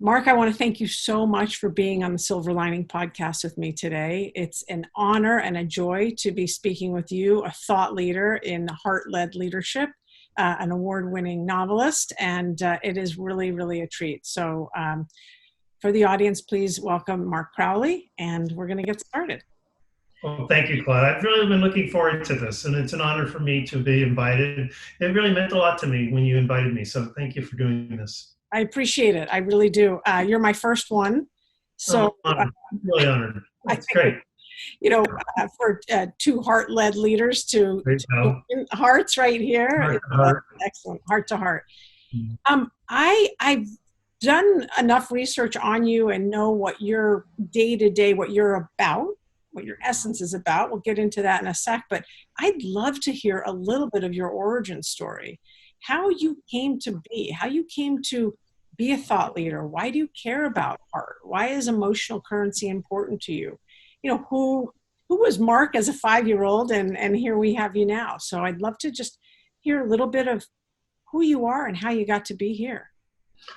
Mark, I want to thank you so much for being on the Silver Lining podcast with me today. It's an honor and a joy to be speaking with you, a thought leader in Heartled Leadership, an award-winning novelist, and it is really, really a treat. So for the audience, please welcome Mark Crowley, and we're going to get started. Well, thank you, Claude. I've really been looking forward to this, and it's an honor for me to be invited. It really meant a lot to me when you invited me, so thank you for doing this. I appreciate it. I really do. You're my first one. So I'm really honored. That's great. For two heart-led leaders to hearts right here. Heart. Excellent. Heart to heart. Mm-hmm. I've done enough research on you and know what your day-to-day, what you're about, what your essence is about. We'll get into that in a sec, but I'd love to hear a little bit of your origin story. How you came to be, how you came to be a thought leader. Why do you care about art? Why is emotional currency important to you? You know, who was Mark as a 5-year-old, and here we have you now. So I'd love to just hear a little bit of who you are and how you got to be here.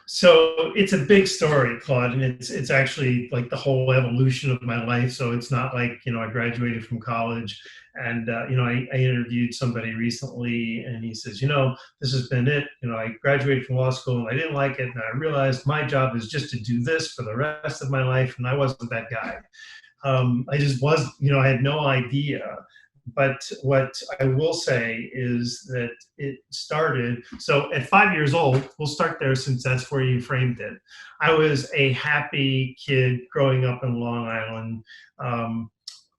So it's a big story, Claude, and it's actually like the whole evolution of my life. So it's not like, I graduated from college and, I interviewed somebody recently and he says, this has been it. I graduated from law school and I didn't like it. And I realized my job is just to do this for the rest of my life. And I wasn't that guy. I just was, I had no idea. But what I will say is that it started, so at 5 years old, we'll start there since that's where you framed it. I was a happy kid growing up in Long Island.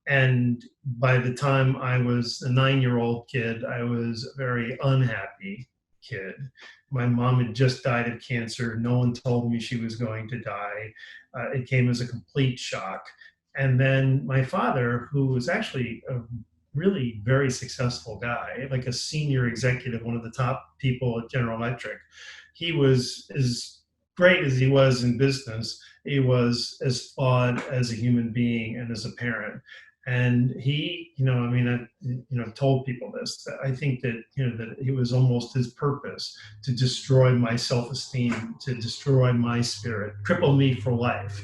And by the time I was a 9-year-old kid, I was a very unhappy kid. My mom had just died of cancer. No one told me she was going to die. It came as a complete shock. And then my father, who was actually a really very successful guy, like a senior executive, one of the top people at General Electric. He was as great as he was in business. He was as flawed as a human being and as a parent. And he, I've told people this, that I think that, that it was almost his purpose to destroy my self-esteem, to destroy my spirit, cripple me for life.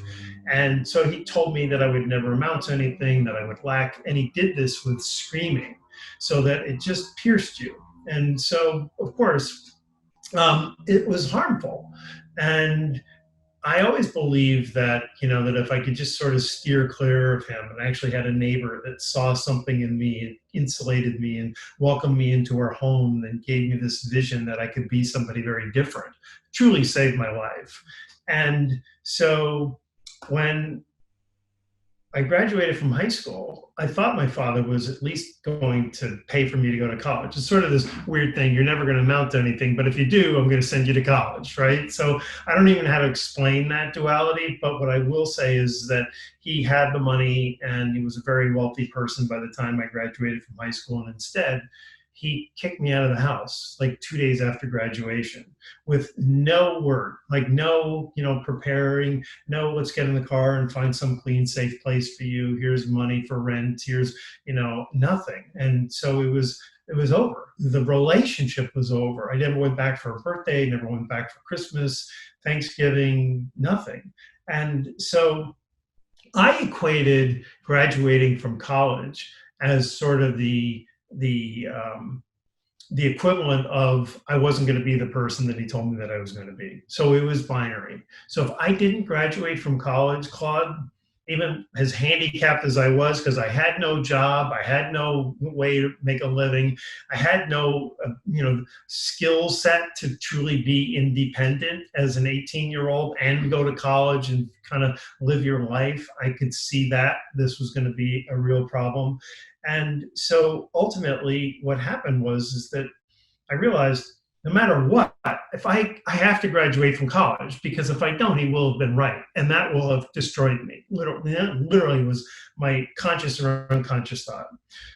And so he told me that I would never amount to anything, that I would lack, and he did this with screaming so that it just pierced you. And so, of course, it was harmful. And I always believed that, that if I could just sort of steer clear of him, and I actually had a neighbor that saw something in me, insulated me and welcomed me into her home and gave me this vision that I could be somebody very different, truly saved my life. And so when I graduated from high school, I thought my father was at least going to pay for me to go to college. It's sort of this weird thing. You're never going to amount to anything, but if you do, I'm going to send you to college, right? So I don't even know how to explain that duality, but what I will say is that he had the money and he was a very wealthy person by the time I graduated from high school. And instead, he kicked me out of the house like 2 days after graduation with no word, like no, preparing, no, let's get in the car and find some clean, safe place for you. Here's money for rent. Here's, nothing. And so it was over. The relationship was over. I never went back for a birthday, never went back for Christmas, Thanksgiving, nothing. And so I equated graduating from college as sort of the equivalent of I wasn't going to be the person that he told me that I was going to be. So it was binary. So if I didn't graduate from college, Claude, even as handicapped as I was, because I had no job, I had no way to make a living, I had no skill set to truly be independent as an 18-year-old and go to college and kind of live your life. I could see that this was going to be a real problem. And so ultimately what happened is that I realized no matter what, if I have to graduate from college, because if I don't, he will have been right. And that will have destroyed me. Literally was my conscious or unconscious thought.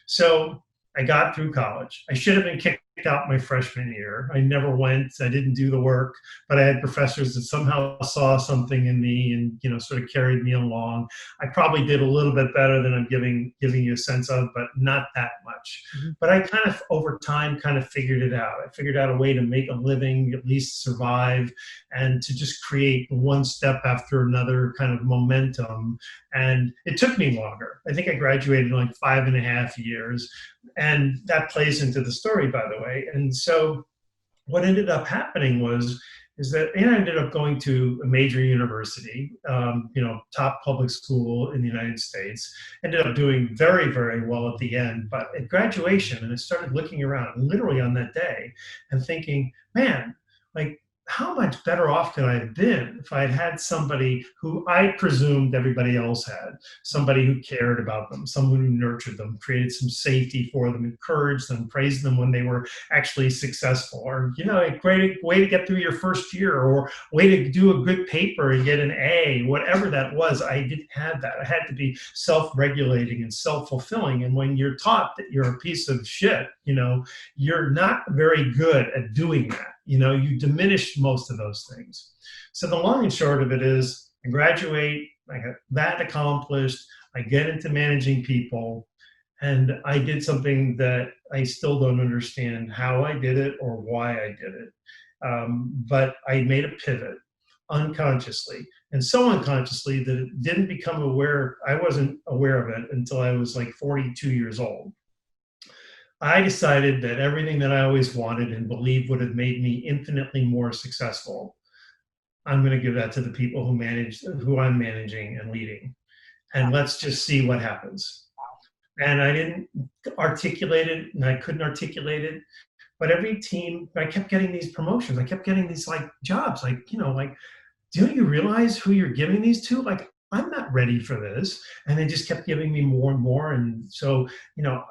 So I got through college. I should have been kicked out my freshman year. I never went. I didn't do the work, but I had professors that somehow saw something in me and, sort of carried me along. I probably did a little bit better than I'm giving you a sense of, but not that much. Mm-hmm. But I kind of, over time, kind of figured it out. I figured out a way to make a living, at least survive, and to just create one step after another kind of momentum. And it took me longer. I think I graduated in like 5.5 years. And that plays into the story, by the way. And so what ended up happening is that I ended up going to a major university, top public school in the United States, ended up doing very, very well at the end. But at graduation, and I started looking around literally on that day and thinking, man, like, how much better off could I have been if I had had somebody who I presumed everybody else had, somebody who cared about them, someone who nurtured them, created some safety for them, encouraged them, praised them when they were actually successful, or, a great way to get through your first year, or way to do a good paper and get an A, whatever that was. I didn't have that. I had to be self-regulating and self-fulfilling. And when you're taught that you're a piece of shit, you're not very good at doing that. You diminish most of those things. So the long and short of it is, I graduate, I got that accomplished, I get into managing people, and I did something that I still don't understand how I did it or why I did it. But I made a pivot unconsciously, and so unconsciously that it didn't become aware. I wasn't aware of it until I was like 42 years old. I decided that everything that I always wanted and believed would have made me infinitely more successful, I'm going to give that to the people who I'm managing and leading. And let's just see what happens. And I didn't articulate it, and I couldn't articulate it. But every team, I kept getting these promotions. I kept getting these jobs, do you realize who you're giving these to? I'm not ready for this. And they just kept giving me more and more. And so,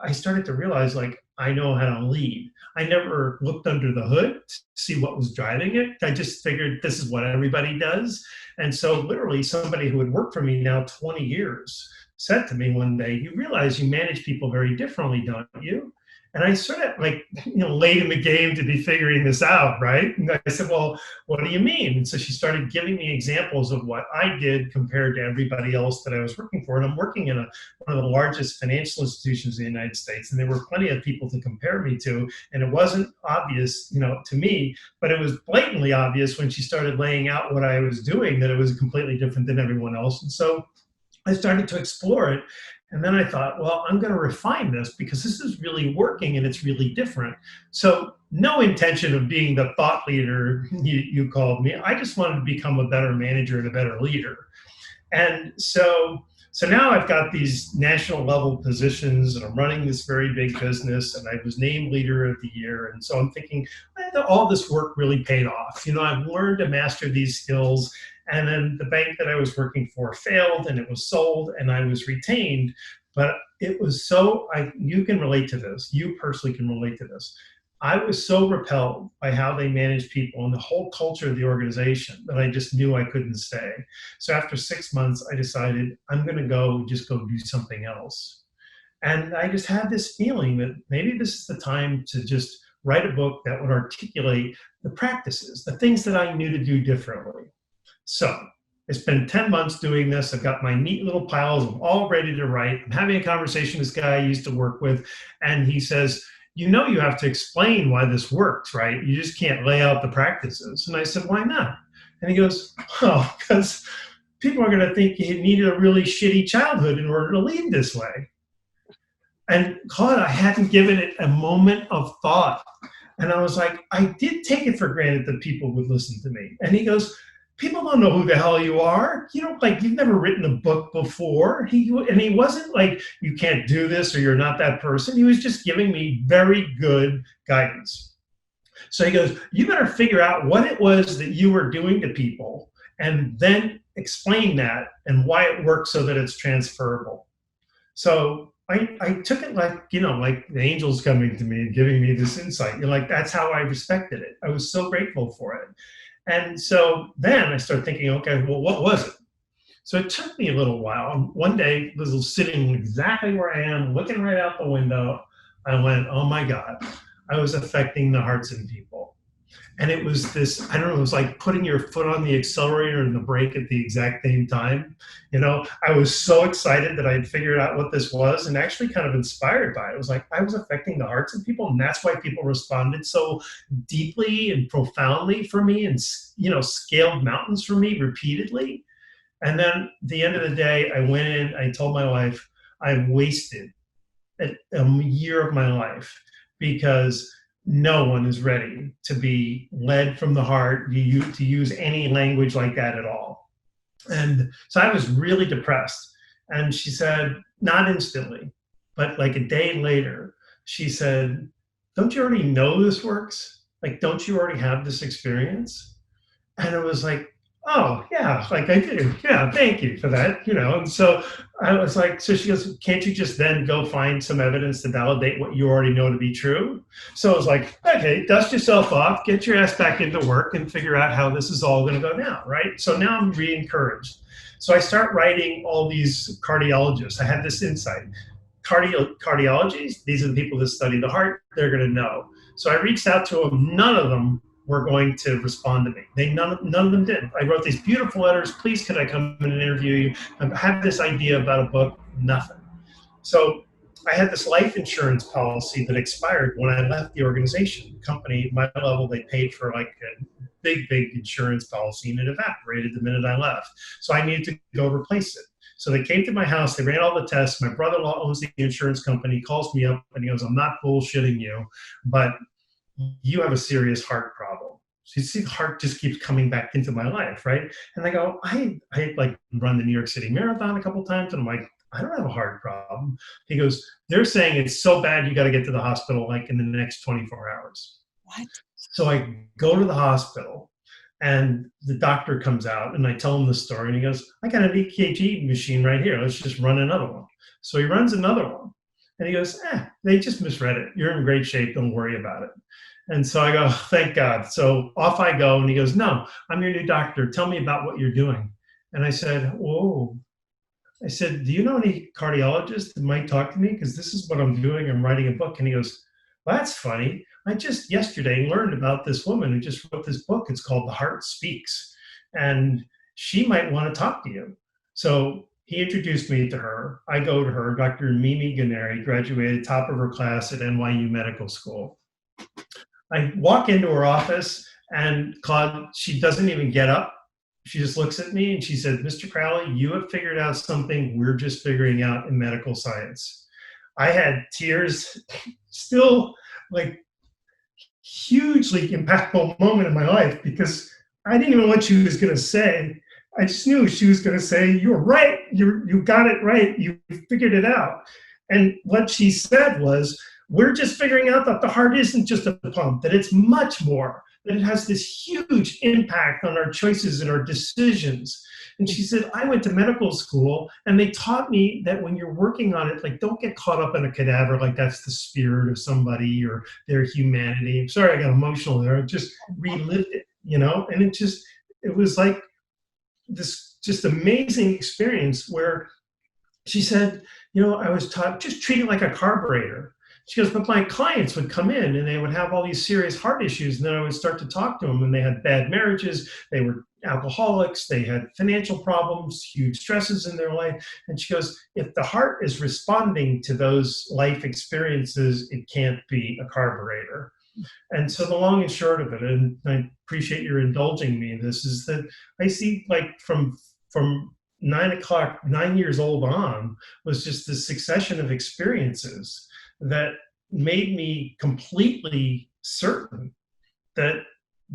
I started to realize, I know how to lead. I never looked under the hood to see what was driving it. I just figured this is what everybody does. And so literally somebody who had worked for me now 20 years said to me one day, you realize you manage people very differently, don't you? And I sort of late in the game to be figuring this out, right? And I said, well, what do you mean? And so she started giving me examples of what I did compared to everybody else that I was working for. And I'm working in one of the largest financial institutions in the United States. And there were plenty of people to compare me to. And it wasn't obvious, to me, but it was blatantly obvious when she started laying out what I was doing, that it was completely different than everyone else. And so I started to explore it. And then I thought, well, I'm going to refine this because this is really working and it's really different. So no intention of being the thought leader you called me. I just wanted to become a better manager and a better leader. And so now I've got these national level positions and I'm running this very big business and I was named leader of the year. And so I'm thinking, all this work really paid off. I've learned to master these skills. And then the bank that I was working for failed and it was sold and I was retained. But it was you can relate to this. You personally can relate to this. I was so repelled by how they managed people and the whole culture of the organization that I just knew I couldn't stay. So after 6 months, I decided I'm going to go do something else. And I just had this feeling that maybe this is the time to just write a book that would articulate the practices, the things that I knew to do differently. So I spent 10 months doing this. I've got my neat little piles. I'm all ready to write. I'm having a conversation with this guy I used to work with, and he says, you have to explain why this works, right? You just can't lay out the practices. And I said, why not? And he goes, oh, because people are going to think you needed a really shitty childhood in order to lead this way. And Claude, I hadn't given it a moment of thought. And I was like, I did take it for granted that people would listen to me. And he goes, people don't know who the hell you are. You've never written a book before. He wasn't like, you can't do this or you're not that person. He was just giving me very good guidance. So he goes, you better figure out what it was that you were doing to people and then explain that and why it works so that it's transferable. So I took it like the angels coming to me and giving me this insight. That's how I respected it. I was so grateful for it. And so then I started thinking, okay, well, what was it? So it took me a little while. One day, I was sitting exactly where I am, looking right out the window. I went, oh my God, I was affecting the hearts of people. And it was this, I don't know, it was like putting your foot on the accelerator and the brake at the exact same time. I was so excited that I had figured out what this was and actually kind of inspired by it. It was like I was affecting the hearts of people, and that's why people responded so deeply and profoundly for me, and scaled mountains for me repeatedly. And then at the end of the day, I went in, I told my wife, I wasted a year of my life because no one is ready to be led from the heart, to use any language like that at all. And so I was really depressed. And she said, not instantly, but like a day later, she said, don't you already know this works? Like, don't you already have this experience? And it was like, oh, yeah, like I do. Yeah, thank you for that. And so I was like, so she goes, can't you just then go find some evidence to validate what you already know to be true? So I was like, okay, dust yourself off, get your ass back into work and figure out how this is all going to go down, right? So now I'm re-encouraged. So I start writing all these cardiologists. I had this insight. Cardiologists, these are the people that study the heart, they're going to know. So I reached out to them. None of them were going to respond to me. None of them did. I wrote these beautiful letters. Please, could I come in and interview you? I have this idea about a book. Nothing. So I had this life insurance policy that expired when I left the organization. The company, at my level, they paid for like a big insurance policy, and it evaporated the minute I left. So I needed to go replace it. So they came to my house, they ran all the tests. My brother-in-law owns the insurance company, calls me up and he goes, I'm not bullshitting you, but you have a serious heart problem. So you see, the heart just keeps coming back into my life, right? And I go, I like run the New York City Marathon a couple of times, and I'm like, I don't have a heart problem. He goes, they're saying it's so bad you got to get to the hospital like in the next 24 hours. What? So I go to the hospital, and the doctor comes out, and I tell him the story, and he goes, I got an EKG machine right here. Let's just run another one. So he runs another one. And he goes, they just misread it. You're in great shape. Don't worry about it. And so I go, thank God. So off I go. And he goes, no, I'm your new doctor. Tell me about what you're doing. And I said, whoa. I said, do you know any cardiologists that might talk to me? Because this is what I'm doing. I'm writing a book. And he goes, well, that's funny. I just yesterday learned about this woman who just wrote this book. It's called The Heart Speaks. And she might want to talk to you. So he introduced me to her. I go to her. Dr. Mimi Ganeri graduated top of her class at NYU Medical School. I walk into her office, and Claude, she doesn't even get up. She just looks at me and she said, Mr. Crowley, you have figured out something we're just figuring out in medical science. I had tears, still like hugely impactful moment in my life, because I didn't even know what she was going to say. I just knew she was going to say, you're right. You got it right. You figured it out. And what she said was, we're just figuring out that the heart isn't just a pump, that it's much more, that it has this huge impact on our choices and our decisions. And she said, I went to medical school and they taught me that when you're working on it, like, don't get caught up in a cadaver, like that's the spirit of somebody or their humanity. I'm sorry, I got emotional there. I just relived it, and it was like this just amazing experience where she said, I was taught, just treat it like a carburetor. She goes, but my clients would come in and they would have all these serious heart issues. And then I would start to talk to them, and they had bad marriages. They were alcoholics. They had financial problems, huge stresses in their life. And she goes, if the heart is responding to those life experiences, it can't be a carburetor. And so the long and short of it, and I appreciate your indulging me in this, is that I see, like, from 9 years old on, was just this succession of experiences that made me completely certain that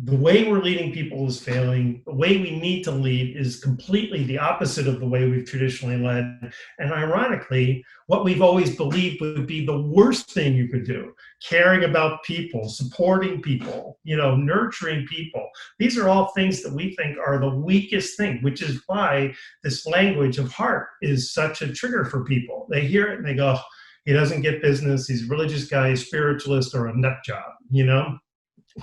the way we're leading people is failing. The way we need to lead is completely the opposite of the way we've traditionally led. And ironically, what we've always believed would be the worst thing you could do, caring about people, supporting people, nurturing people. These are all things that we think are the weakest thing, which is why this language of heart is such a trigger for people. They hear it and they go, he doesn't get business. He's a religious guy, spiritualist, or a nut job,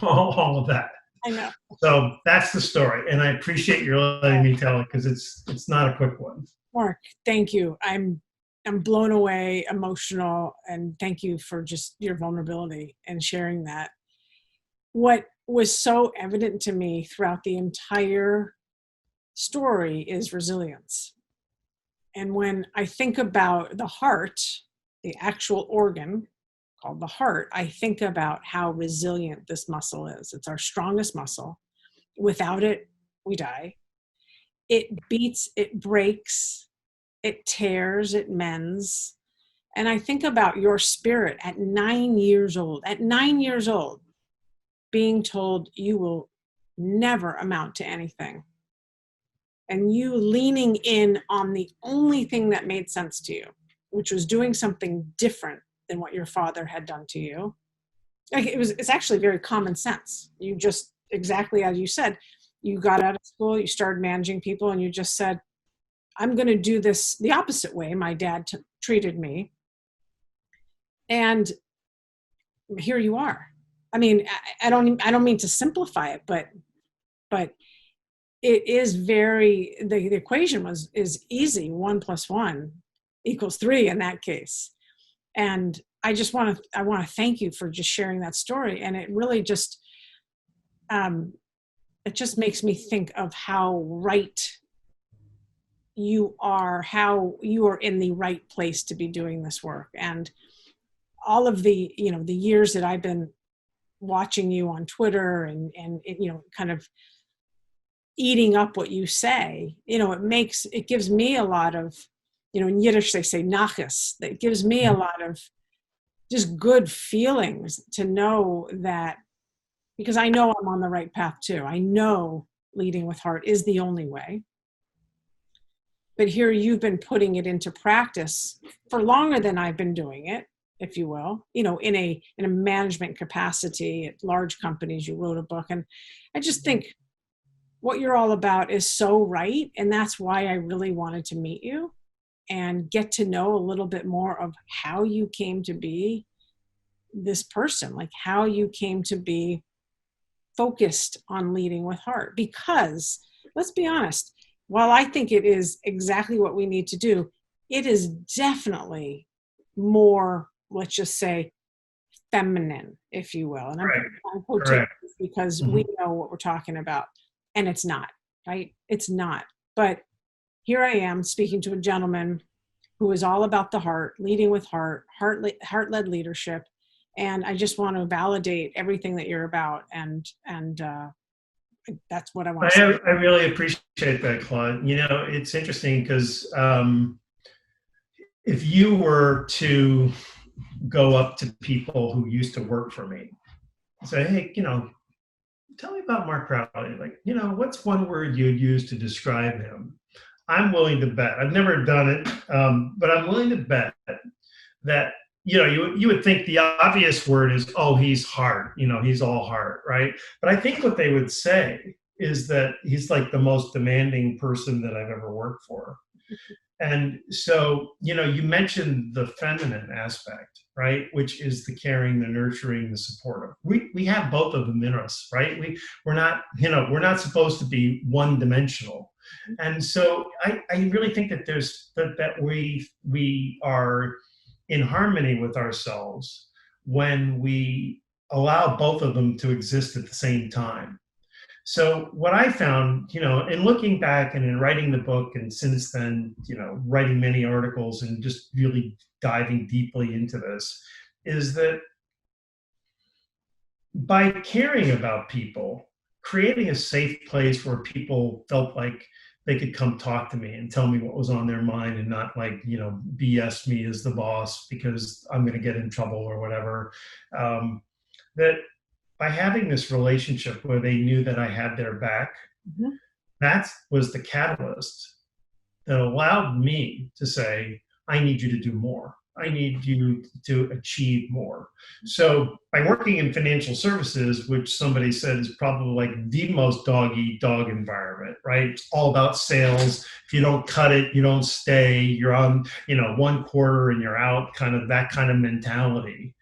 all of that. I know. So that's the story. And I appreciate your letting me tell it, because it's not a quick one. Mark, thank you. I'm blown away, emotional, and thank you for just your vulnerability and sharing that. What was so evident to me throughout the entire story is resilience. And when I think about the heart, the actual organ called the heart, I think about how resilient this muscle is. It's our strongest muscle. Without it, we die. It beats, it breaks, it tears, it mends. And I think about your spirit at 9 years old, being told you will never amount to anything. And you leaning in on the only thing that made sense to you, which was doing something different than what your father had done to you. Like it's actually very common sense. You just, exactly as you said, you got out of school, you started managing people, and you just said, I'm going to do this the opposite way my dad treated me. And here you are. I mean, I don't mean to simplify it, but it is the equation is easy. 1 + 1 = 3 in that case. And I want to thank you for just sharing that story. And it really just, it just makes me think of how right you are, how you are in the right place to be doing this work. And all of the years that I've been watching you on Twitter and kind of eating up what you say, it gives me a lot of, in Yiddish they say nachas, that gives me a lot of just good feelings to know that, because I know I'm on the right path too. I know leading with heart is the only way. But here you've been putting it into practice for longer than I've been doing it, if you will, in a management capacity at large companies. You wrote a book, and I just think what you're all about is so right. And that's why I really wanted to meet you and get to know a little bit more of how you came to be this person, like how you came to be focused on leading with heart. Because let's be honest, while I think it is exactly what we need to do, it is definitely more, let's just say, feminine, if you will. And I'm quoting this because we know what we're talking about. And it's not, right? It's not. But here I am speaking to a gentleman who is all about the heart, leading with heart-led leadership. And I just want to validate everything that you're about. And that's what I want to say. I really appreciate that, Claude. It's interesting because if you were to go up to people who used to work for me, say, hey, tell me about Mark Crowley. Like, what's one word you'd use to describe him? I'm willing to bet. I've never done it, but I'm willing to bet that, you would think the obvious word is, oh, he's heart. He's all heart, right? But I think what they would say is that he's like the most demanding person that I've ever worked for. And so, you mentioned the feminine aspect, right? Which is the caring, the nurturing, the supportive. We have both of them in us, right? We're not supposed to be one dimensional. And so I really think that that we are in harmony with ourselves when we allow both of them to exist at the same time. So what I found, in looking back and in writing the book, and since then, writing many articles and just really diving deeply into this, is that by caring about people, creating a safe place where people felt like they could come talk to me and tell me what was on their mind and not like, BS me as the boss because I'm going to get in trouble or whatever, that by having this relationship where they knew that I had their back, that was the catalyst that allowed me to say, I need you to do more. I need you to achieve more. So by working in financial services, which somebody said is probably like the most dog-eat-dog environment, right? It's all about sales. If you don't cut it, you don't stay. You're on, one quarter and you're out, kind of that kind of mentality.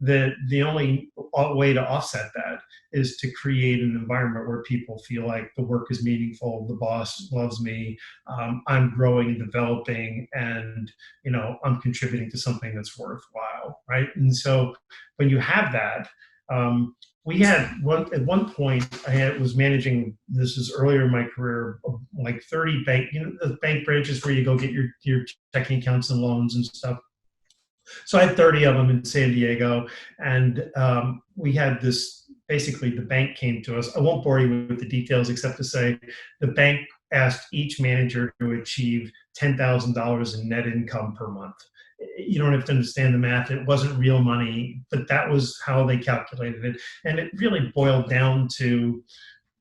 the only way to offset that is to create an environment where people feel like the work is meaningful, the boss loves me, I'm growing and developing, and I'm contributing to something that's worthwhile, right? And so when you have that, we had at one point was managing, this is earlier in my career, like 30 bank, the bank branches where you go get your checking accounts and loans and stuff. So I had 30 of them in San Diego, and we had this, basically the bank came to us. I won't bore you with the details except to say the bank asked each manager to achieve $10,000 in net income per month. You don't have to understand the math. It wasn't real money, but that was how they calculated it. And it really boiled down to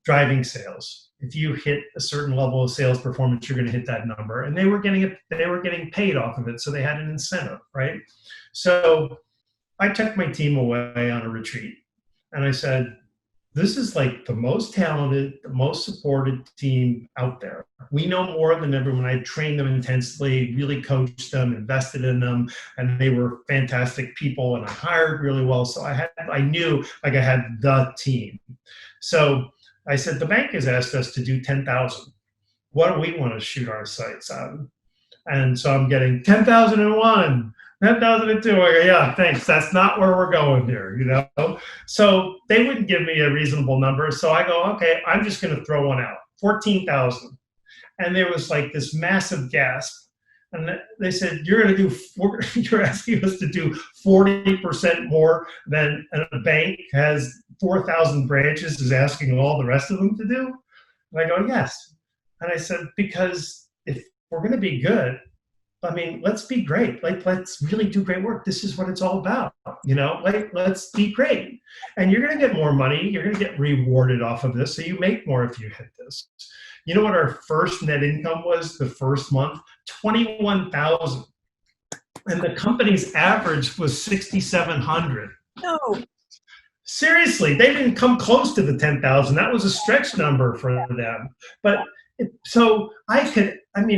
driving sales. If you hit a certain level of sales performance, you're going to hit that number. And they were getting paid off of it, so they had an incentive, right? So I took my team away on a retreat, and I said, this is like the most talented, the most supported team out there. We know more than everyone. I trained them intensely, really coached them, invested in them, and they were fantastic people, and I hired really well. So I knew like I had the team. So I said, the bank has asked us to do 10,000. What do we want to shoot our sights on? And so I'm getting 10,001, 10,002. I go, yeah, thanks. That's not where we're going here, So they wouldn't give me a reasonable number. So I go, okay, I'm just going to throw one out, 14,000. And there was like this massive gasp. And they said, you're asking us to do 40% more than a bank has 4,000 branches is asking all the rest of them to do? And I go, yes. And I said, because if we're going to be good, I mean, let's be great. Like, let's really do great work. This is what it's all about, like, let's be great. And you're going to get more money. You're going to get rewarded off of this. So you make more if you hit this. You know what our first net income was the first month? 21,000. And the company's average was 6,700. No. Seriously, they didn't come close to the 10,000. That was a stretch number for them. But so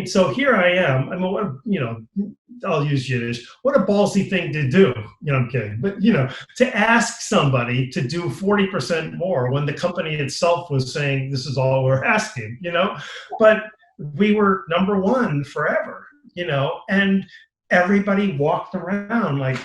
so here I am. I mean, I'll use Yiddish. What a ballsy thing to do. I'm kidding. But, to ask somebody to do 40% more when the company itself was saying, this is all we're asking, But we were number one forever, and everybody walked around like,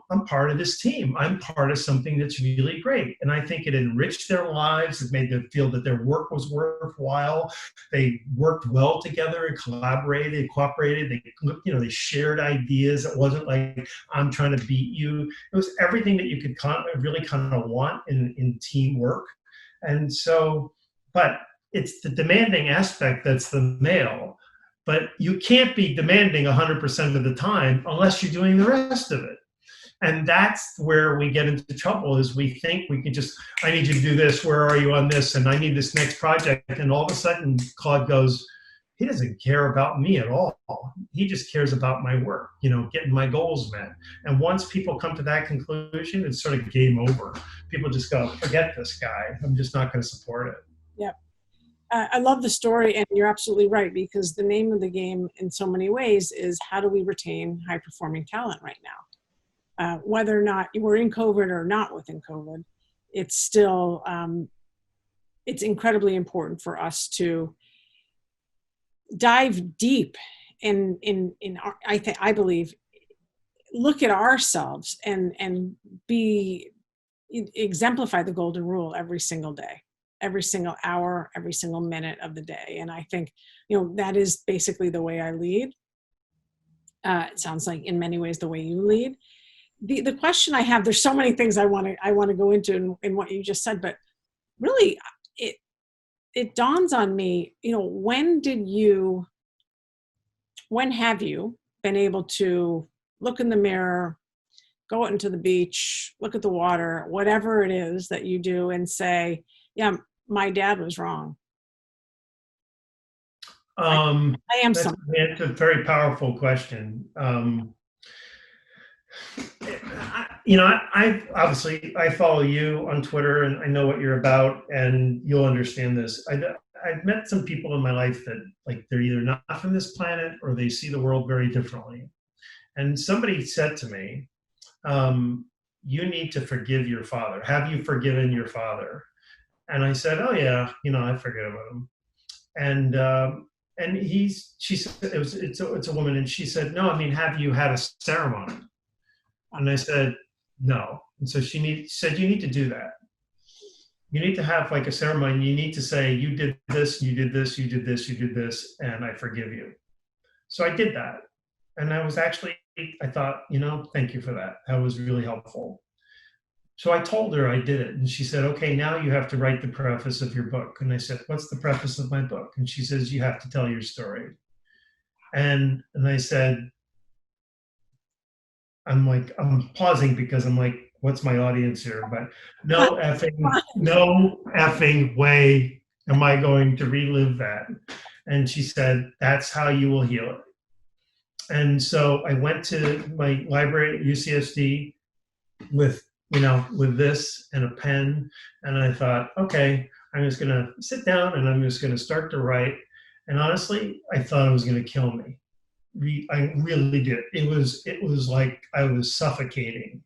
I'm part of this team. I'm part of something that's really great. And I think it enriched their lives. It made them feel that their work was worthwhile. They worked well together and collaborated, they cooperated. They shared ideas. It wasn't like, I'm trying to beat you. It was everything that you could really want in teamwork. And so, but it's the demanding aspect that's the male. But you can't be demanding 100% of the time unless you're doing the rest of it. And that's where we get into trouble, is we think we can just, I need you to do this, where are you on this? And I need this next project. And all of a sudden Claude goes, he doesn't care about me at all. He just cares about my work, getting my goals met. And once people come to that conclusion, it's sort of game over. People just go, forget this guy. I'm just not going to support it. Yep. I love the story, and you're absolutely right, because the name of the game in so many ways is, how do we retain high-performing talent right now? Whether or not we're in COVID or not within COVID, it's still, it's incredibly important for us to dive deep in our, I believe, look at ourselves and exemplify the golden rule every single day, every single hour, every single minute of the day. And I think, that is basically the way I lead. It sounds like in many ways the way you lead. The question I have, there's so many things I want to go into in what you just said, but really it dawns on me, when have you been able to look in the mirror, go out into the beach, look at the water, whatever it is that you do, and say, yeah, my dad was wrong. I am something. It's a very powerful question. I follow you on Twitter, and I know what you're about, and you'll understand this. I've met some people in my life that, like, they're either not from this planet or they see the world very differently. And somebody said to me, you need to forgive your father. Have you forgiven your father? And I said, oh yeah, I forgive him. And she said, it's a woman, and she said, no, I mean, have you had a ceremony? And I said, no. And so she said, you need to do that. You need to have like a ceremony. You need to say, you did this, you did this, you did this, you did this, and I forgive you. So I did that. And I thought, thank you for that. That was really helpful. So I told her I did it. And she said, okay, now you have to write the preface of your book. And I said, what's the preface of my book? And she says, you have to tell your story. And I said, I'm pausing because I'm like, what's my audience here? But no effing way am I going to relive that. And she said, that's how you will heal it. And so I went to my library at UCSD with this and a pen. And I thought, okay, I'm just going to sit down and I'm just going to start to write. And honestly, I thought it was going to kill me. I really did. It was like I was suffocating.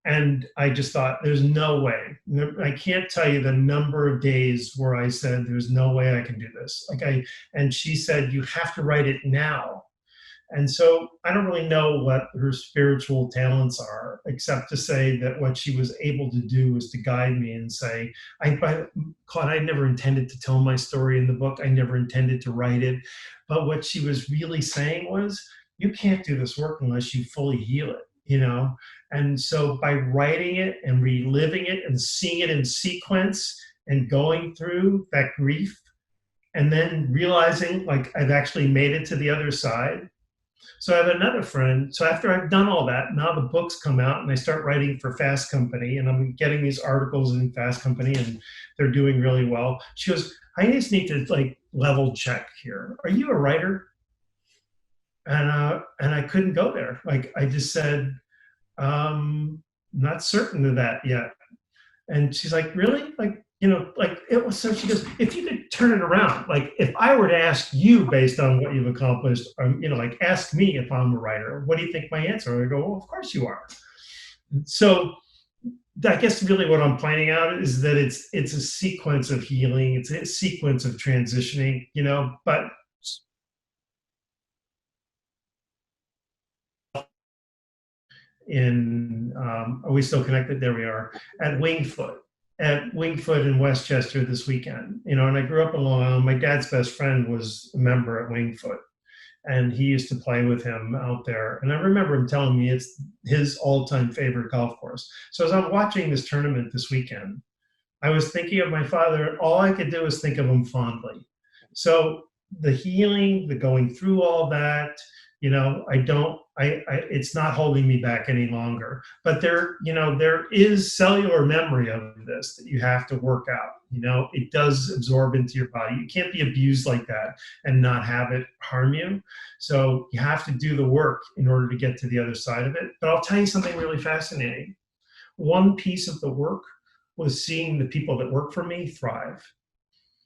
And I just thought, there's no way. I can't tell you the number of days where I said, there's no way I can do this. And she said, you have to write it now. And so I don't really know what her spiritual talents are, except to say that what she was able to do was to guide me and say, Claude, I never intended to tell my story in the book. I never intended to write it. But what she was really saying was, you can't do this work unless you fully heal it, And so by writing it and reliving it and seeing it in sequence and going through that grief and then realizing like I've actually made it to the other side. So I have another friend. So after I've done all that, now the books come out and I start writing for Fast Company and I'm getting these articles in Fast Company and they're doing really well. She goes, I just need to like level check here. Are you a writer? And I couldn't go there. Like I just said, not certain of that yet. And she's like, really? Like it was, so she goes, if you could turn it around, like if I were to ask you based on what you've accomplished, like ask me if I'm a writer, what do you think my answer? I go, well, of course you are. So I guess really what I'm pointing out is that it's a sequence of healing. It's a sequence of transitioning, but are we still connected? There we are, at Wingfoot in Westchester this weekend, and I grew up in Long Island. My dad's best friend was a member at Wingfoot, and he used to play with him out there. And I remember him telling me it's his all-time favorite golf course. So as I'm watching this tournament this weekend, I was thinking of my father. All I could do was think of him fondly. So the healing, the going through all that, it's not holding me back any longer. But there is cellular memory of this that you have to work out. It does absorb into your body. You can't be abused like that and not have it harm you. So you have to do the work in order to get to the other side of it. But I'll tell you something really fascinating. One piece of the work was seeing the people that work for me thrive.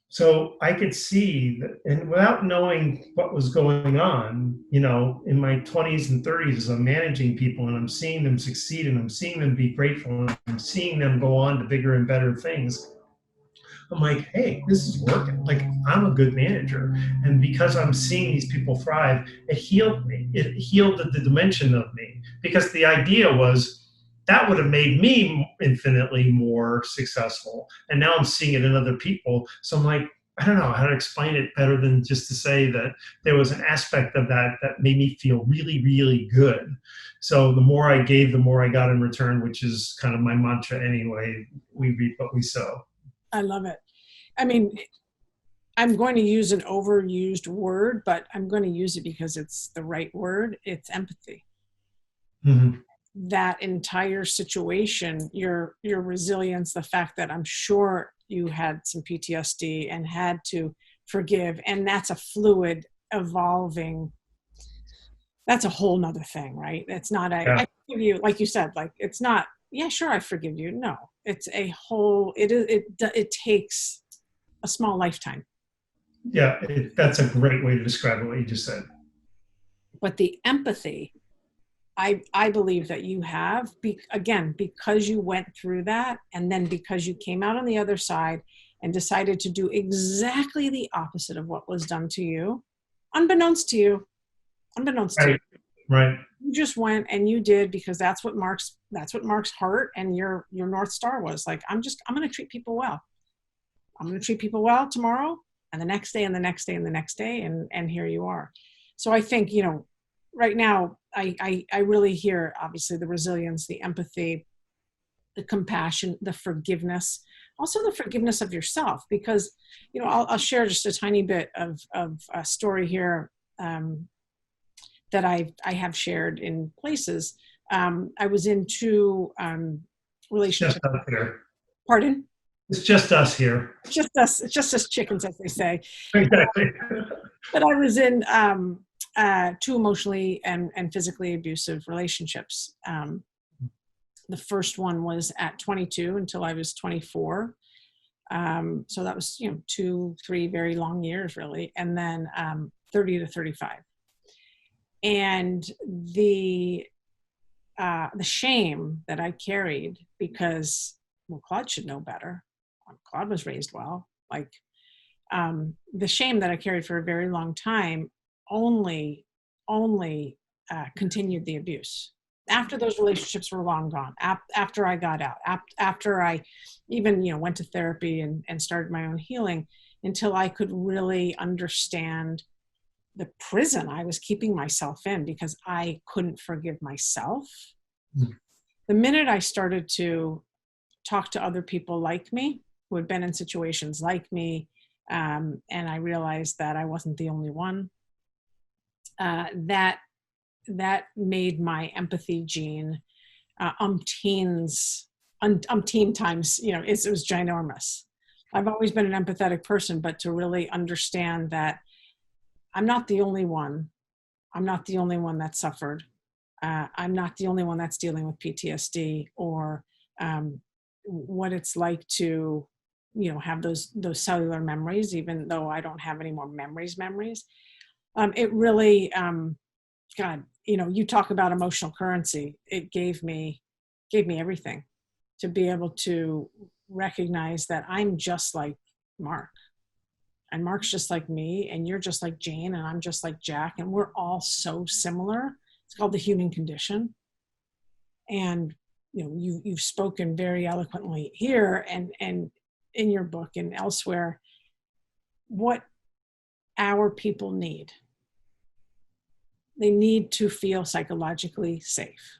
So I could see that, and without knowing what was going on, in my 20s and 30s, as I'm managing people and I'm seeing them succeed and I'm seeing them be grateful and I'm seeing them go on to bigger and better things, I'm like, hey, this is working. Like, I'm a good manager. And because I'm seeing these people thrive, it healed me. It healed the dimension of me. Because the idea was, that would have made me infinitely more successful. And now I'm seeing it in other people. So I'm like, I don't know how to explain it better than just to say that there was an aspect of that made me feel really, really good. So the more I gave, the more I got in return, which is kind of my mantra anyway. We reap what we sow. I love it. I mean, I'm going to use an overused word, but I'm going to use it because it's the right word. It's empathy. Mm-hmm. That entire situation, your resilience, the fact that I'm sure you had some PTSD and had to forgive, and that's a fluid, evolving, that's a whole nother thing, right? It's not I forgive you, like you said, like it's not, yeah, sure, I forgive you. No, it's a whole, it takes a small lifetime. Yeah, that's a great way to describe what you just said. But the empathy I believe that you have, again, because you went through that, and then because you came out on the other side and decided to do exactly the opposite of what was done to you, unbeknownst to you, unbeknownst to you. Right. Right. You just went and you did, because that's what Mark's heart and your North Star was. Like, I'm going to treat people well. I'm going to treat people well tomorrow and the next day and the next day and the next day. And here you are. So I think, right now I really hear, obviously, the resilience, the empathy, the compassion, the forgiveness, also the forgiveness of yourself, because, I'll share just a tiny bit of a story here, that I have shared in places. I was in two relationships. Just us here. Pardon? It's just us here. It's just us chickens, as they say. Exactly. But I was in two emotionally and physically abusive relationships. The first one was at 22 until I was 24. So that was, 2-3 very long years, really. And then 30 to 35. And the shame that I carried, because, well, Claude should know better. Claude was raised well. Like, the shame that I carried for a very long time only continued the abuse. After those relationships were long gone, after I got out, after I even, went to therapy and started my own healing, until I could really understand the prison I was keeping myself in because I couldn't forgive myself. The minute I started to talk to other people like me, who had been in situations like me, and I realized that I wasn't the only one, that made my empathy gene umpteen times, it was ginormous. I've always been an empathetic person, but to really understand that I'm not the only one. I'm not the only one that suffered. I'm not the only one that's dealing with PTSD, or what it's like to, have those cellular memories, even though I don't have any more memories. It really, God, you talk about emotional currency. It gave me everything to be able to recognize that I'm just like Mark. And Mark's just like me, and you're just like Jane, and I'm just like Jack, and we're all so similar. It's called the human condition. And you've spoken very eloquently here and in your book and elsewhere what our people need. They need to feel psychologically safe.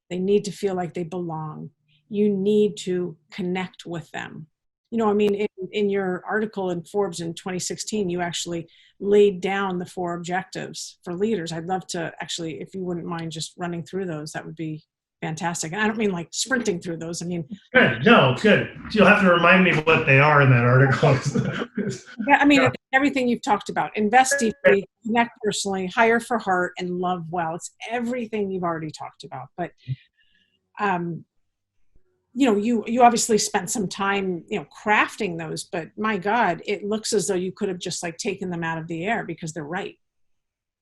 They need to feel like they belong. You need to connect with them. In your article in Forbes in 2016, you actually laid down the 4 objectives for leaders. I'd love to actually, if you wouldn't mind just running through those, that would be fantastic. And I don't mean like sprinting through those. I mean, good. No, good. You'll have to remind me what they are in that article. Yeah. Everything you've talked about: invest deeply, connect personally, hire for heart, and love well. It's everything you've already talked about. But you obviously spent some time, crafting those, but my God, it looks as though you could have just like taken them out of the air, because they're right.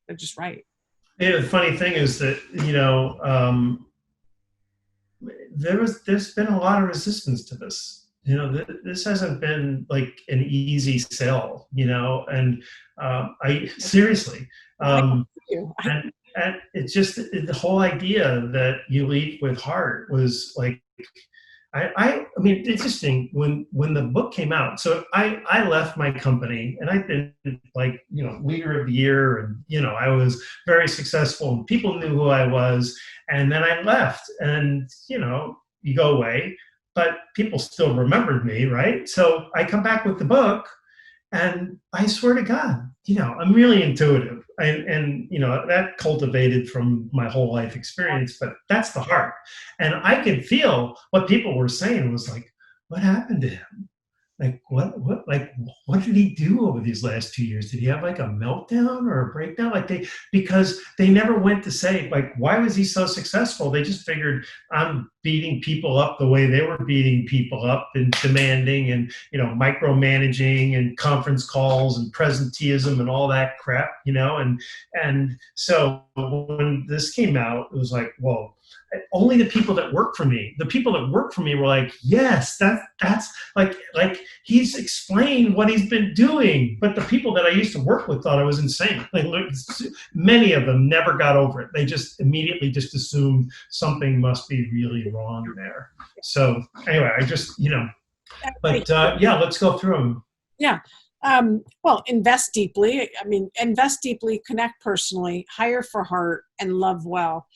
They're just right. Yeah, the funny thing is that, there's been a lot of resistance to this. This hasn't been like an easy sell, and I seriously, and it's just the whole idea that you lead with heart was like, I mean, it's interesting when the book came out. So I left my company, and I've been like, leader of the year, and, I was very successful, and people knew who I was. And then I left, and, you go away, but people still remembered me, right? So I come back with the book, and I swear to God, I'm really intuitive, and that cultivated from my whole life experience, but that's the heart. And I could feel what people were saying was like, what happened to him? like what did he do over these last 2 years? Did he have like a meltdown or a breakdown? Because they never went to say, like, why was he so successful? They just figured, I'm beating people up the way they were beating people up and demanding and, micromanaging and conference calls and presenteeism and all that crap, and so when this came out, it was like, whoa, only the people that work for me, were like, yes, that's like he's explained what he's been doing. But the people that I used to work with thought I was insane. Like, many of them never got over it. They just immediately just assumed something must be really wrong there. So anyway, I just, but yeah, let's go through them. Yeah. Well, invest deeply. I mean, invest deeply, connect personally, hire for heart, and love well.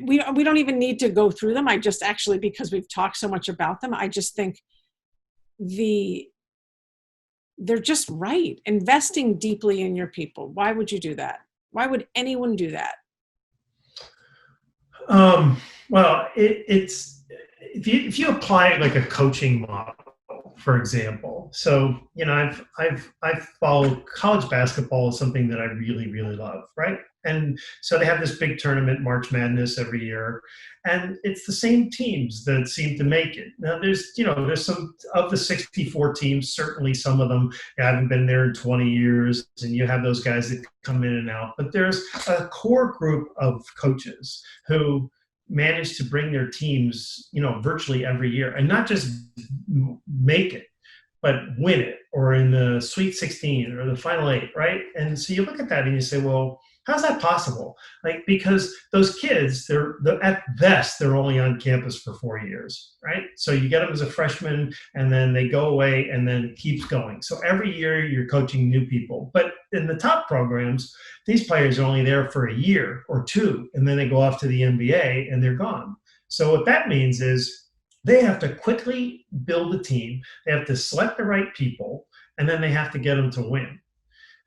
We don't even need to go through them. I just actually, because we've talked so much about them, I just think they're just right. Investing deeply in your people. Why would you do that? Why would anyone do that? Well, it's if you apply it like a coaching model, for example. So, I've followed college basketball is something that I really, really love, right? And so they have this big tournament, March Madness, every year, and it's the same teams that seem to make it. Now, there's some of the 64 teams. Certainly, some of them haven't been there in 20 years, and you have those guys that come in and out. But there's a core group of coaches who manage to bring their teams, virtually every year, and not just make it, but win it, or in the Sweet 16 or the Final Eight, right? And so you look at that and you say, well, how's that possible? Like, because those kids, they're at best, they're only on campus for 4 years, right? So you get them as a freshman, and then they go away, and then it keeps going. So every year you're coaching new people. But in the top programs, these players are only there for a year or two, and then they go off to the NBA and they're gone. So what that means is they have to quickly build a team. They have to select the right people, and then they have to get them to win.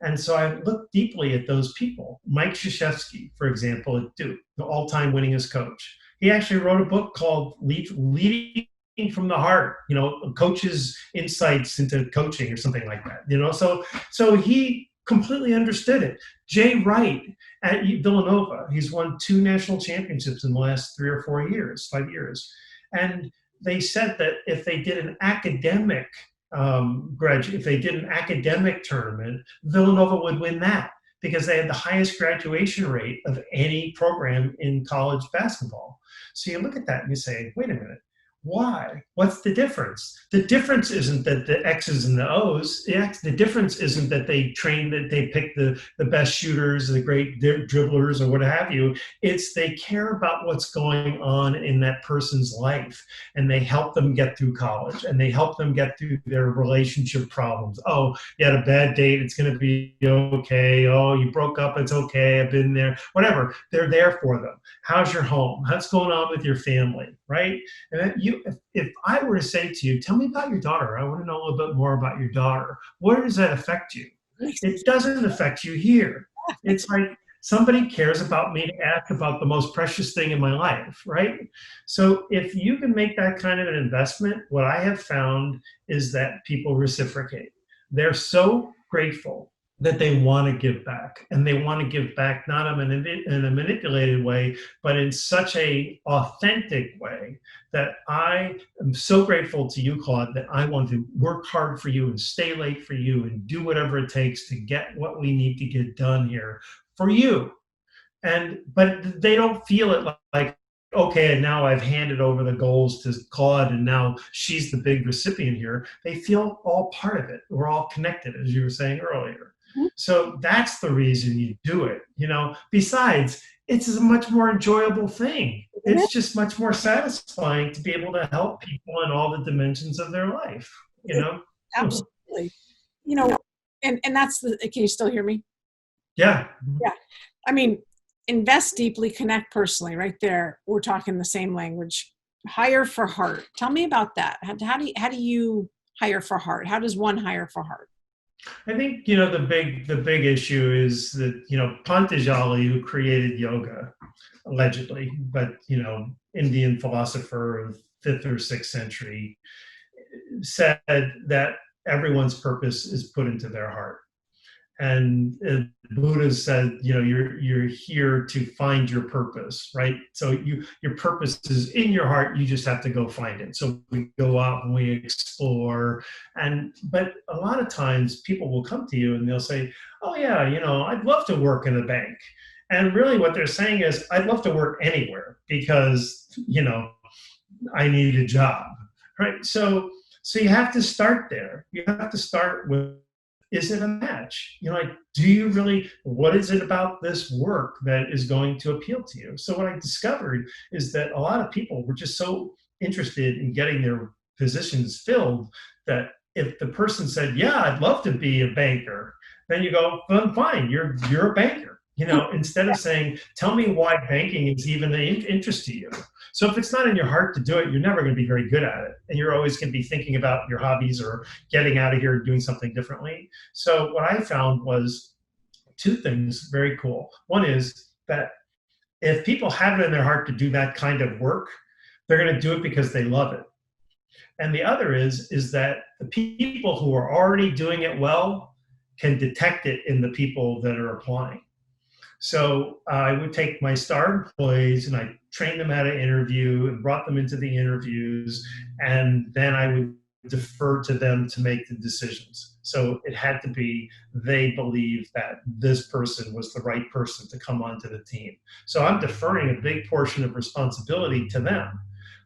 And so I looked deeply at those people. Mike Krzyzewski, for example, at Duke, the all-time winningest coach. He actually wrote a book called Leading from the Heart, coaches' insights into coaching or something like that. So he completely understood it. Jay Wright at Villanova, he's won 2 national championships in the last 5 years. And they said that if they did an academic if they did an academic tournament, Villanova would win that because they had the highest graduation rate of any program in college basketball. So you look at that and you say, wait a minute, why? What's the difference? The difference isn't that the X's and the O's. The difference isn't that they pick the best shooters, the great dribblers, or what have you. It's they care about what's going on in that person's life, and they help them get through college, and they help them get through their relationship problems. Oh, you had a bad date, it's going to be okay. Oh, you broke up, it's okay. I've been there. Whatever. They're there for them. How's your home? What's going on with your family, right? And if I were to say to you, tell me about your daughter, I want to know a little bit more about your daughter, where does that affect you? It doesn't affect you here. It's like somebody cares about me to ask about the most precious thing in my life, right? So if you can make that kind of an investment, what I have found is that people reciprocate. They're so grateful that they want to give back, and they want to give back not in a manipulated way, but in such a authentic way that I am so grateful to you, Claude, that I want to work hard for you and stay late for you and do whatever it takes to get what we need to get done here for you. But they don't feel it like, okay, and now I've handed over the goals to Claude, and now she's the big recipient here. They feel all part of it. We're all connected, as you were saying earlier. So that's the reason you do it. Besides, it's a much more enjoyable thing. It's just much more satisfying to be able to help people in all the dimensions of their life. Absolutely. And that's can you still hear me? Yeah. Yeah. I mean, invest deeply, connect personally, right there. We're talking the same language. Hire for heart. Tell me about that. How do you hire for heart? How does one hire for heart? I think, the big issue is that, Pantajali, who created yoga, allegedly, but, Indian philosopher of 5th or 6th century, said that everyone's purpose is put into their heart. And Buddha said, you're here to find your purpose, right? So your purpose is in your heart. You just have to go find it. So we go out and we explore, but a lot of times people will come to you and they'll say, "Oh yeah, I'd love to work in a bank." And really, what they're saying is, "I'd love to work anywhere because I need a job," right? So you have to start there. You have to start with, is it a match? Do you really, what is it about this work that is going to appeal to you? So what I discovered is that a lot of people were just so interested in getting their positions filled that if the person said, "Yeah, I'd love to be a banker," then you go, "Well, fine, you're a banker." Instead of saying, "Tell me why banking is even of interest to you." So if it's not in your heart to do it, you're never going to be very good at it. And you're always going to be thinking about your hobbies or getting out of here and doing something differently. So what I found was two things very cool. One is that if people have it in their heart to do that kind of work, they're going to do it because they love it. And the other is that the people who are already doing it well can detect it in the people that are applying. So I would take my star employees and I trained them how to interview and brought them into the interviews, and then I would defer to them to make the decisions. So it had to be, they believe that this person was the right person to come onto the team. So I'm deferring a big portion of responsibility to them.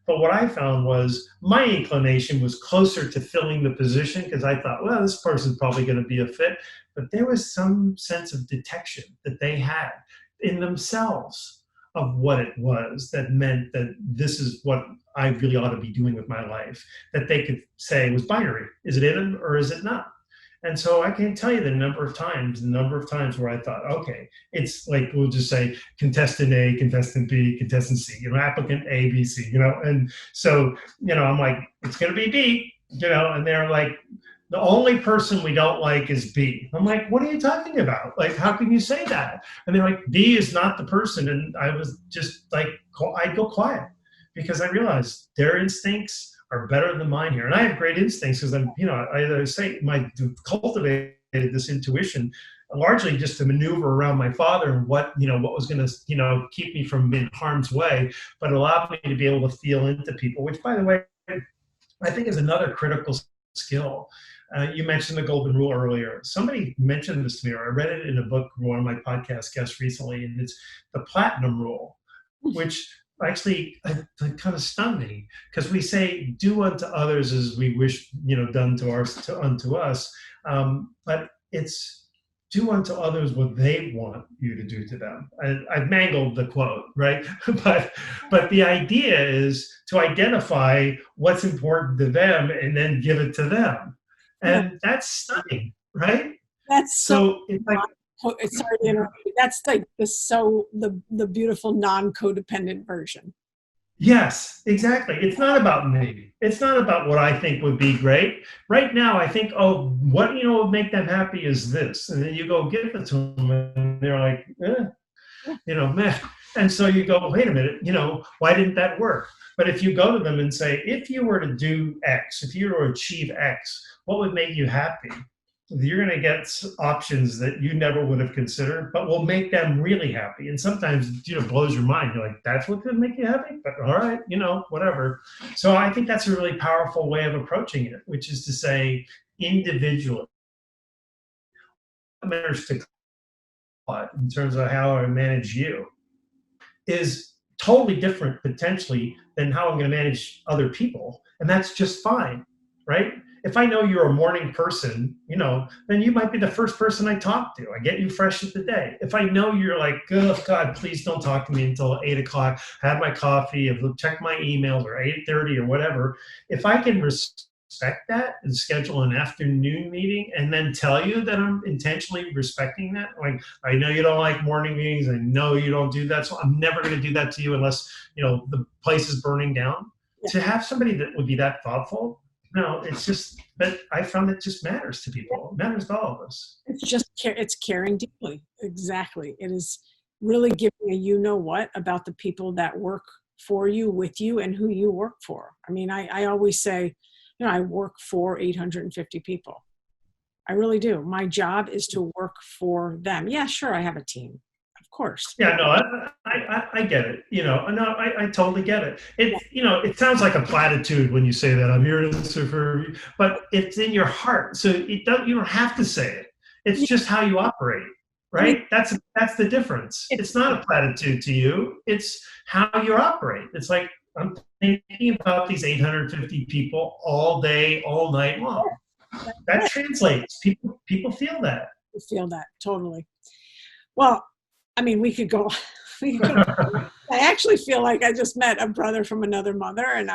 But what I found was my inclination was closer to filling the position because I thought, well, this person's probably going to be a fit. But there was some sense of detection that they had in themselves of what it was that meant that this is what I really ought to be doing with my life, that they could say was binary. Is it in or is it not? And so I can't tell you the number of times where I thought, okay, it's like, we'll just say contestant A, contestant B, contestant C, applicant A, B, C, and so, I'm like, it's going to be B, and they're like, the only person we don't like is B. I'm like, what are you talking about? Like, how can you say that? And they're like, B is not the person. And I was just like, I'd go quiet because I realized their instincts are better than mine here. And I have great instincts because I'm, I say cultivated this intuition largely just to maneuver around my father and what was going to, keep me from in harm's way, but allowed me to be able to feel into people, which, by the way, I think is another critical skill. You mentioned the golden rule earlier. Somebody mentioned this to me, or I read it in a book from one of my podcast guests recently, and it's the platinum rule, which actually kind of stunned me because we say, "Do unto others as we wish, done unto us," but it's do unto others what they want you to do to them. I've mangled the quote, right? but the idea is to identify what's important to them and then give it to them. And that's stunning, right? That's so it's like, sorry to interrupt you. That's like the beautiful non-codependent version. Yes, exactly. It's not about me. It's not about what I think would be great. Right now, I think, oh, what would make them happy is this, and then you go give it to them, and they're like, man. And so you go, wait a minute, why didn't that work? But if you go to them and say, if you were to do X, if you were to achieve X, what would make you happy? You're going to get options that you never would have considered, but will make them really happy. And sometimes, blows your mind. You're like, that's what could make you happy? But all right, whatever. So I think that's a really powerful way of approaching it, which is to say, individually, what matters to in terms of how I manage you is totally different potentially than how I'm going to manage other people. And that's just fine, right? If I know you're a morning person, then you might be the first person I talk to. I get you fresh at the day. If I know you're like, oh God, please don't talk to me until 8 o'clock, have my coffee, check my emails, or 8:30 or whatever. If I can respect that and schedule an afternoon meeting and then tell you that I'm intentionally respecting that, like, I know you don't like morning meetings, I know you don't do that, so I'm never going to do that to you unless the place is burning down. Yeah. To have somebody that would be that thoughtful, no, it's just, but I found it just matters to people. It matters to all of us. It's caring deeply. Exactly. It is really giving a what about the people that work for you, with you, and who you work for. I mean, I always say, I work for 850 people. I really do. My job is to work for them. Yeah, sure, I have a team, of course. Yeah, no, I get it. No, I totally get it. It sounds like a platitude when you say that. I'm here to serve, but it's in your heart, so you don't have to say it. It's just how you operate, I mean, right? That's the difference. It's not a platitude to you. It's how you operate. It's like I'm thinking about these 850 people all day, all night long. That translates. People feel that. I feel that totally. Well, I mean, we could go. We could go. I actually feel like I just met a brother from another mother, and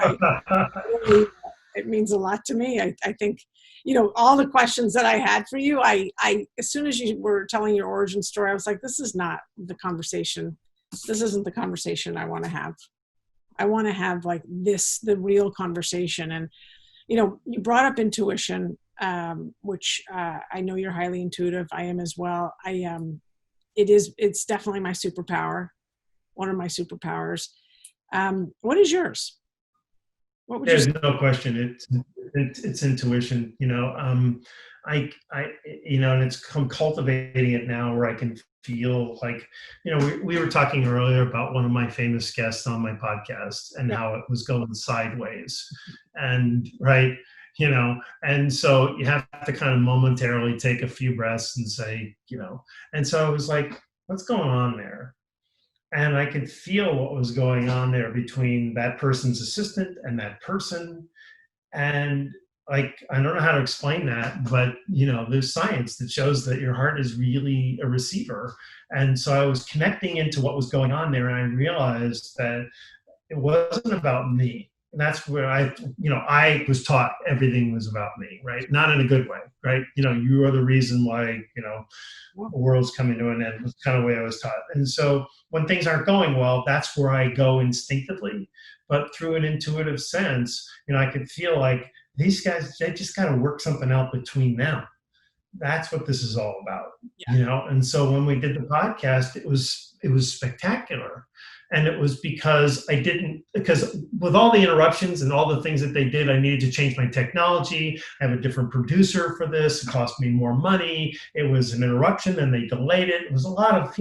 really, it means a lot to me. I think, all the questions that I had for you, I as soon as you were telling your origin story, I was like, this is not the conversation. This isn't the conversation I want to have. I want to have like the real conversation. And, you brought up intuition, which I know you're highly intuitive. I am as well. It's definitely my superpower, one of my superpowers. What is yours? What would you There's say? no question. It's intuition. And I'm cultivating it now where I can feel like, we were talking earlier about one of my famous guests on my podcast and how it was going sideways, and right. And so you have to kind of momentarily take a few breaths and say, and so I was like, what's going on there? And I could feel what was going on there between that person's assistant and that person. And like, I don't know how to explain that, but there's science that shows that your heart is really a receiver. And so I was connecting into what was going on there, and I realized that it wasn't about me. And that's where I was taught everything was about me, right? Not in a good way, right? You are the reason why, the world's coming to an end. Was kind of the way I was taught. And so when things aren't going well, that's where I go instinctively. But through an intuitive sense, I could feel like these guys, they just got to work something out between them. That's what this is all about, And so when we did the podcast, it was spectacular. And it was because with all the interruptions and all the things that they did, I needed to change my technology. I have a different producer for this. It cost me more money. It was an interruption and they delayed it. It was a lot of,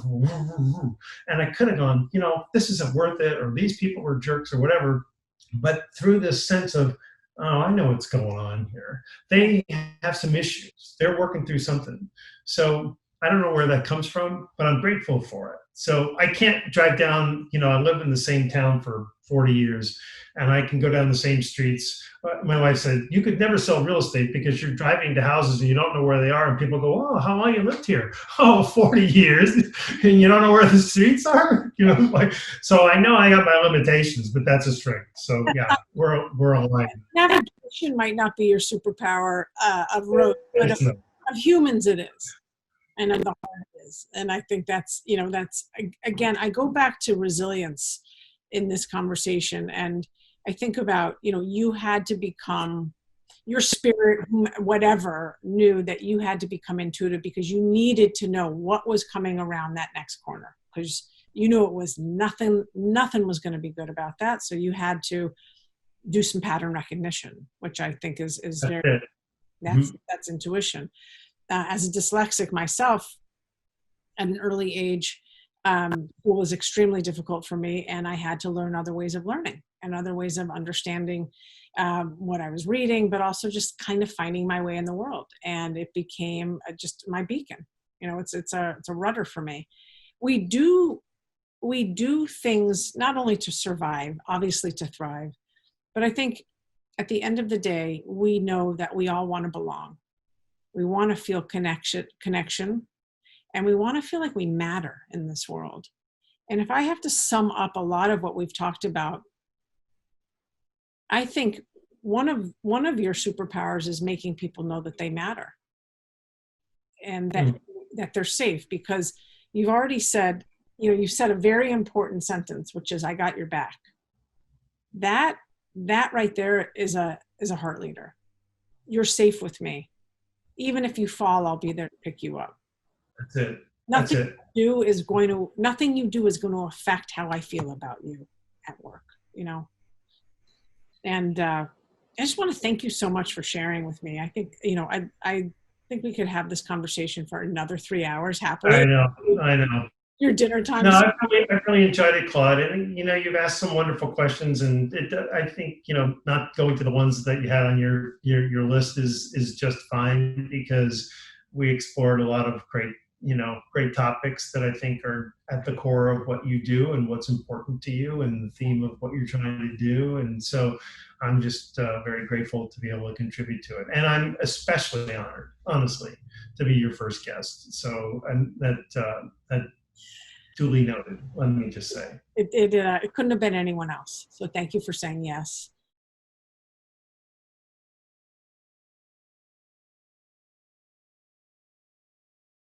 and I could have gone, this isn't worth it, or these people were jerks or whatever. But through this sense of, oh, I know what's going on here. They have some issues. They're working through something. So I don't know where that comes from, but I'm grateful for it. So I can't drive down, I live in the same town for 40 years, and I can go down the same streets. My wife said, you could never sell real estate because you're driving to houses and you don't know where they are. And people go, oh, how long you lived here? Oh, 40 years. And you don't know where the streets are? So I know I got my limitations, but that's a strength. So yeah, we're aligned. Navigation might not be your superpower of road, but of humans it is. And of the heart it is. And I think that's again, I go back to resilience in this conversation. And I think about, you had to become, your spirit, whatever, knew that you had to become intuitive because you needed to know what was coming around that next corner. Because it was nothing was going to be good about that. So you had to do some pattern recognition, which I think is very, that's intuition. As a dyslexic myself, at an early age, it was extremely difficult for me, and I had to learn other ways of learning and other ways of understanding what I was reading, but also just kind of finding my way in the world. And it became just my beacon. It's a rudder for me. We do things not only to survive, obviously to thrive, but I think at the end of the day, we know that we all want to belong. We want to feel connection, and we want to feel like we matter in this world. And if I have to sum up a lot of what we've talked about, I think one of your superpowers is making people know that they matter and that they're safe, because you've already said, you've said a very important sentence, which is, I got your back. That right there is a heart leader. You're safe with me. Even if you fall, I'll be there to pick you up. That's it. Nothing you do is going to affect how I feel about you at work, And I just want to thank you so much for sharing with me. I think, I think we could have this conversation for another 3 hours happily. I know, I know. Your dinner No, time's. I really enjoyed it, Claude. And you've asked some wonderful questions, and I think not going to the ones that you had on your list is just fine, because we explored a lot of great topics that I think are at the core of what you do and what's important to you and the theme of what you're trying to do. And so I'm just very grateful to be able to contribute to it, and I'm especially honored, honestly, to be your first guest. So, and that duly noted, let me just say. It couldn't have been anyone else. So thank you for saying yes.